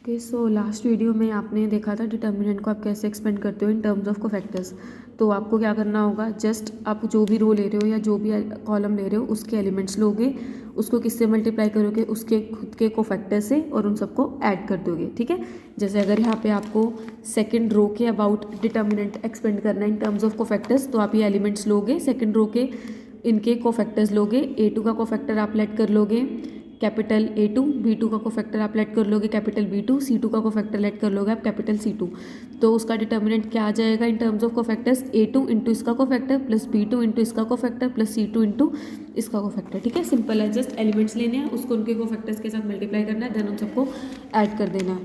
Okay, so last video में आपने देखा था डिटर्मिनेंट को आप कैसे एक्सपेंड करते हो इन टर्म्स ऑफ कोफैक्टर्स। तो आपको क्या करना होगा, जस्ट आप जो भी रो ले रहे हो या जो भी कॉलम ले रहे हो उसके एलिमेंट्स लोगे, उसको किससे मल्टीप्लाई करोगे, उसके खुद के कोफैक्टर से, और उन सबको ऐड कर दोगे। ठीक है, जैसे अगर यहाँ पे आपको सेकंड रो के अबाउट डिटर्मिनेंट एक्सपेंड करना है इन टर्म्स ऑफ कोफैक्टर्स, तो आप ये एलिमेंट्स लोगे, सेकंड रो के इनके कोफैक्टर्स लोगे, A2 का कोफैक्टर आप लेट कर लोगे कैपिटल A2, B2 का कोफैक्टर आप लेट कर लोगे कैपिटल B2, C2 का कोफैक्टर लेट कर लोगे आप कैपिटल C2। तो उसका डिटर्मिनेंट क्या आ जाएगा in terms of cofactors, A2 into इसका कोफैक्टर प्लस B2 इंटू इसका कोफैक्टर प्लस C2 इंटू इसका कोफैक्टर। ठीक है, सिंपल है, जस्ट एलिमेंट्स लेने हैं, उसको उनके कोफैक्टर्स के साथ मल्टीप्लाई करना है, देन उन सबको ऐड कर देना है।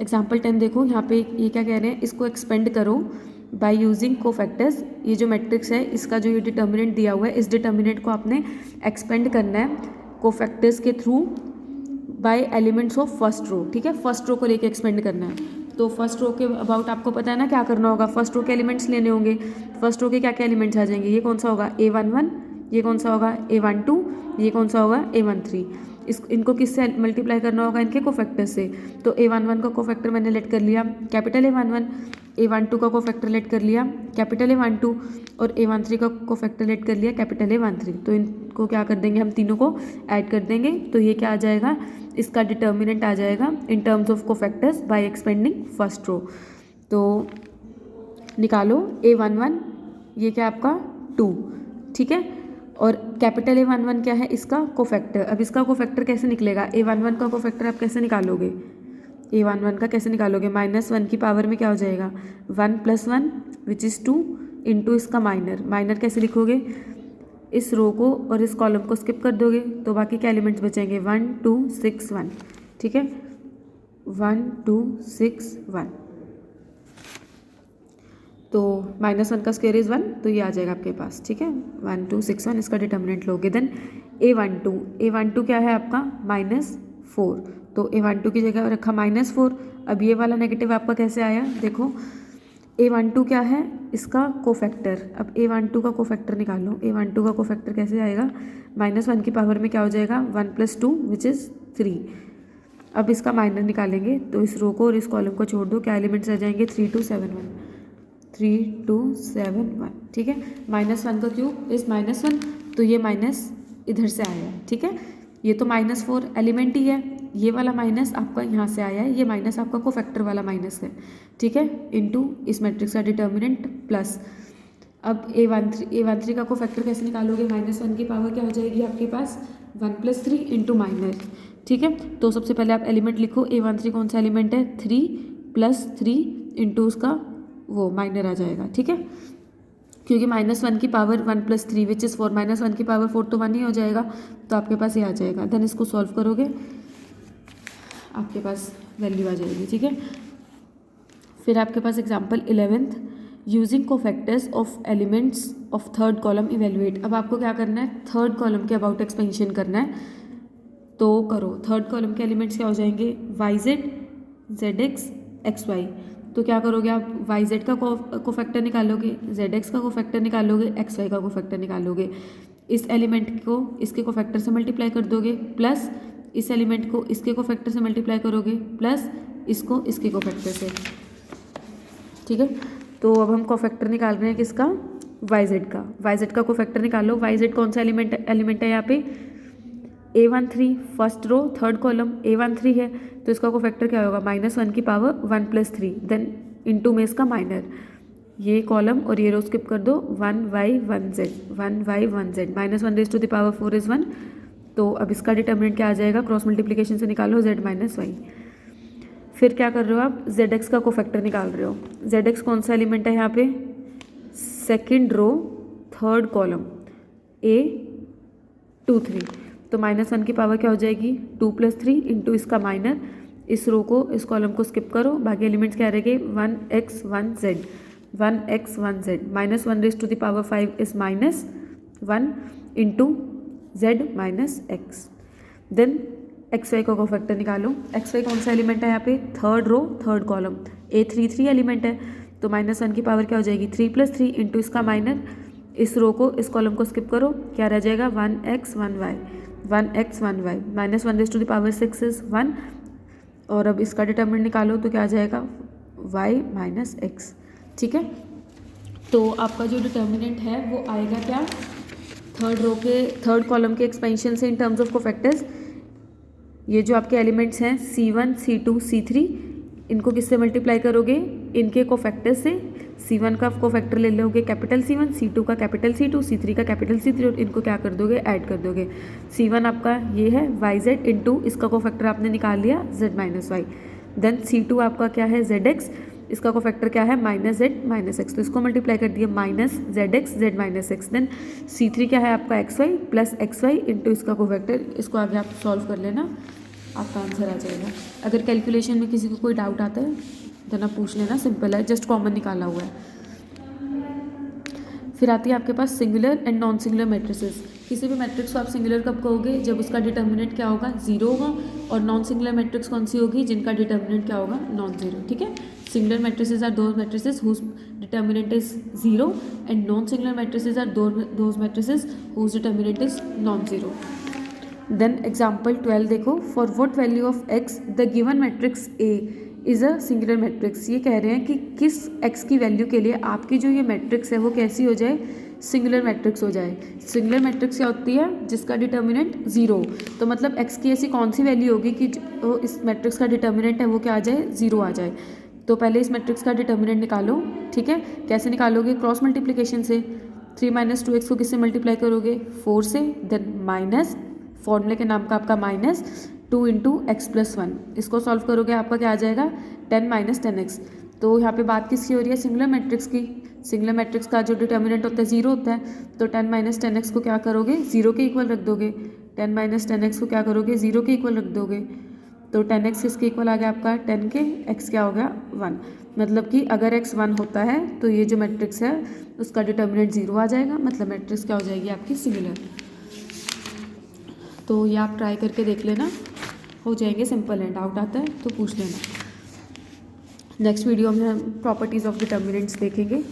एग्जाम्पल 10 देखो, यहाँ पे ये क्या कह रहे हैं, इसको एक्सपेंड करो बाय यूजिंग कोफैक्टर्स। ये जो मैट्रिक्स है इसका जो ये डिटर्मिनेंट दिया हुआ है, इस डिटर्मिनेंट को आपने एक्सपेंड करना है कोफैक्टर्स के through by elements of first row. ठीक है, फर्स्ट रो को लेके एक्सपेंड करना है। तो फर्स्ट रो के अबाउट आपको पता है ना क्या करना होगा, फर्स्ट रो के एलिमेंट्स लेने होंगे। फर्स्ट रो के क्या क्या एलिमेंट्स आ जाएंगे, ये कौन सा होगा A11, ये कौन सा होगा A12, ये कौन सा होगा A13। इनको किससे मल्टीप्लाई करना होगा, इनके कोफैक्टर से। तो A11 का कोफैक्टर मैंने लेट कर लिया कैपिटल A11, A12 का कोफैक्टर लेट कर लिया कैपिटल A12, और A13 का कोफैक्टर लेट कर लिया कैपिटल A13। तो इनको क्या कर देंगे, हम तीनों को ऐड कर देंगे, तो ये क्या आ जाएगा, इसका डिटर्मिनेंट आ जाएगा in terms of cofactors by expanding first row. तो निकालो A11, ये क्या आपका 2। ठीक है, और कैपिटल A11 क्या है, इसका कोफैक्टर। अब इसका कोफैक्टर कैसे निकलेगा, A11 का कोफैक्टर आप कैसे निकालोगे, A11 का कैसे निकालोगे, -1 की पावर में क्या हो जाएगा 1 + 1 विच इज़ 2 इंटू इसका माइनर कैसे लिखोगे, इस रो को और इस कॉलम को स्किप कर दोगे, तो बाकी के एलिमेंट्स बचेंगे 1 2 6 1। ठीक है, 1 2 6 1, तो -1 का स्क्वायर इज़ 1, तो ये आ जाएगा आपके पास। ठीक है, 1 2 6 1 इसका डिटर्मिनेंट लोगे। देन A12 क्या है आपका -4, तो A12 की जगह रखा -4। अब ये वाला नेगेटिव आपका कैसे आया, देखो A12 क्या है, इसका कोफैक्टर। अब A12 का कोफैक्टर निकालो, A12 का कोफैक्टर कैसे आएगा, -1 की पावर में क्या हो जाएगा 1 + 2 विच इज़ 3। अब इसका माइनर निकालेंगे, तो इस रो को और इस कॉलम को छोड़ दो, क्या एलिमेंट्स आ जाएंगे 3 2 7 1, 3 2 7 1। ठीक है, -1 का क्यूब इस -1, तो ये माइनस इधर से आया है। ठीक है, ये तो -4 एलिमेंट ही है, ये वाला माइनस आपका यहाँ से आया है, ये माइनस आपका कोफैक्टर वाला माइनस है। ठीक है, इनटू इस मैट्रिक्स का डिटर्मिनेंट प्लस। अब A13 का कोफैक्टर कैसे निकालोगे, -1 की पावर क्या हो जाएगी आपके पास 1 + 3 इंटू माइनर। ठीक है, तो सबसे पहले आप एलिमेंट लिखो, A13 कौन सा एलिमेंट है 3 + 3 इंटू उसका वो माइनर आ जाएगा। ठीक है, क्योंकि -1 की पावर 1 + 3 विच इज़ 4, -1 की पावर 4 तो 1 ही हो जाएगा, तो आपके पास ये आ जाएगा। देन इसको सॉल्व करोगे, आपके पास वैल्यू आ जाएगी। ठीक है, फिर आपके पास example 11th, using cofactors of elements of third column evaluate. अब आपको क्या करना है, थर्ड कॉलम के अबाउट एक्सपेंशन करना है, तो करो। थर्ड कॉलम के एलिमेंट्स क्या हो जाएंगे YZ, ZX, XY। तो क्या करोगे आप, YZ का कोफैक्टर निकालोगे, ZX का कोफैक्टर निकालोगे, XY का कोफैक्टर निकालोगे। इस एलिमेंट को इसके कोफैक्टर से मल्टीप्लाई कर दोगे, प्लस इस एलिमेंट को इसके कोफैक्टर से मल्टीप्लाई करोगे, प्लस इसको इसके कोफैक्टर से। ठीक है, तो अब हम कोफैक्टर निकाल रहे हैं किसका, YZ का कोफैक्टर निकालो। YZ कौन सा एलिमेंट है यहाँ पे, A13 first row third column A13 है, तो इसका कोफैक्टर क्या होगा -1 की पावर 1 + 3, देन इंटू में इसका माइनर, ये कॉलम और ये रो स्किप कर दो, 1y 1z, 1y 1z, -1 raised to the power 4 is 1। तो अब इसका डिटर्मिनेंट क्या आ जाएगा, क्रॉस मल्टीप्लिकेशन से निकालो z - y। फिर क्या कर रहे हो आप, ZX का कोफैक्टर निकाल रहे हो। ZX कौन सा एलिमेंट है यहाँ पे, second row third column A23, तो -1 की पावर क्या हो जाएगी 2 + 3 इंटू इसका माइनर, इस रो को इस कॉलम को स्किप करो, बाकी एलिमेंट्स क्या रहेंगे 1x 1z, 1x 1z, -1 raised to the power 5 is -1 into z - x। Then XY का कोफैक्टर निकालो। XY कौन सा एलिमेंट है यहाँ पे, third row third column A33 element है, तो -1 की पावर क्या हो जाएगी 3 + 3 इंटू इसका माइनर, इस रो को इस कॉलम को स्किप करो, क्या रह जाएगा 1x 1y, 1x 1y, -1 raised to the power 6 is 1, और अब इसका डिटर्मिनेंट निकालो तो क्या आ जाएगा y माइनस एक्स। ठीक है, तो आपका जो डिटर्मिनेंट है वो आएगा क्या, थर्ड कॉलम के एक्सपेंशन से इन टर्म्स ऑफ कोफैक्टर्स। ये जो आपके एलिमेंट्स हैं C1 C2 C3, इनको किससे मल्टीप्लाई करोगे, इनके कोफैक्टर से। C1 का कोफैक्टर ले लोगे कैपिटल C1, C2 का कैपिटल C2, C3 का कैपिटल C3 और इनको क्या कर दोगे, ऐड कर दोगे। C1 आपका ये है YZ इंटू इसका कोफैक्टर आपने निकाल लिया Z minus Y. Then C2 आपका क्या है ZX, इसका कोफैक्टर क्या है माइनस Z माइनस एक्स, तो इसको मल्टीप्लाई कर दिया minus ZX Z minus X. Then C3 क्या है आपका XY प्लस XY इंटू इसका कोफैक्टर, इसको आगे आप सॉल्व कर लेना, आपका आंसर आ जाएगा। अगर कैलकुलेशन में किसी को कोई डाउट आता है देन आप पूछ लेना, सिंपल है, जस्ट कॉमन निकाला हुआ है। फिर आती है आपके पास singular and non singular matrices. किसी भी मैट्रिक्स को आप सिंगुलर कब कहोगे, जब उसका डिटर्मिनेंट क्या होगा, जीरो होगा। और नॉन सिंगुलर मैट्रिक्स कौन सी होगी, जिनका डिटर्मिनेंट क्या होगा, नॉन जीरो। ठीक है, singular matrices are those matrices whose determinant is zero and non singular matrices are those matrices whose determinant is non zero. Then example 12 देखो, for what value of x the given matrix A is a singular matrix. ये कह रहे हैं कि किस x की value के लिए आपकी जो ये मैट्रिक्स है वो कैसी हो जाए, सिंगुलर मैट्रिक्स हो जाए। सिंगुलर मैट्रिक्स क्या होती है, जिसका डिटर्मिनेंट जीरो, तो मतलब x की ऐसी कौन सी वैल्यू होगी कि जो इस मैट्रिक्स का डिटर्मिनेंट है वो क्या आ जाए, जीरो आ जाए। तो पहले इस मैट्रिक्स का डिटर्मिनेंट निकालो। ठीक है, कैसे निकालोगे, क्रॉस मल्टीप्लिकेशन से। 3 माइनस 2x को किससे मल्टीप्लाई करोगे, 4 से। देन माइनस फॉर्मूले के नाम का आपका माइनस 2 इंटू एक्स प्लस 1, इसको सॉल्व करोगे आपका क्या आ जाएगा 10 माइनस 10x। तो यहाँ पे बात किसकी हो रही है, सिंगुलर मैट्रिक्स की। सिंगुलर मैट्रिक्स का जो डिटर्मिनेंट होता है जीरो होता है, तो 10 माइनस 10x को क्या करोगे, जीरो के इक्वल रख दोगे। 10 माइनस 10x को क्या करोगे, जीरो के इक्वल रख दोगे। तो 10x किसके इक्वल आ गया आपका 10 के, x क्या हो गया 1। मतलब कि अगर x 1 होता है तो ये जो मैट्रिक्स है उसका डिटर्मिनेंट जीरो आ जाएगा, मतलब मैट्रिक्स क्या हो जाएगी आपकी सिंगुलर। तो ये आप ट्राई करके देख लेना, हो जाएंगे, सिंपल है। डाउट आता है तो पूछ लेना। नेक्स्ट वीडियो में हम प्रॉपर्टीज़ ऑफ डिटर्मिनेंट्स देखेंगे।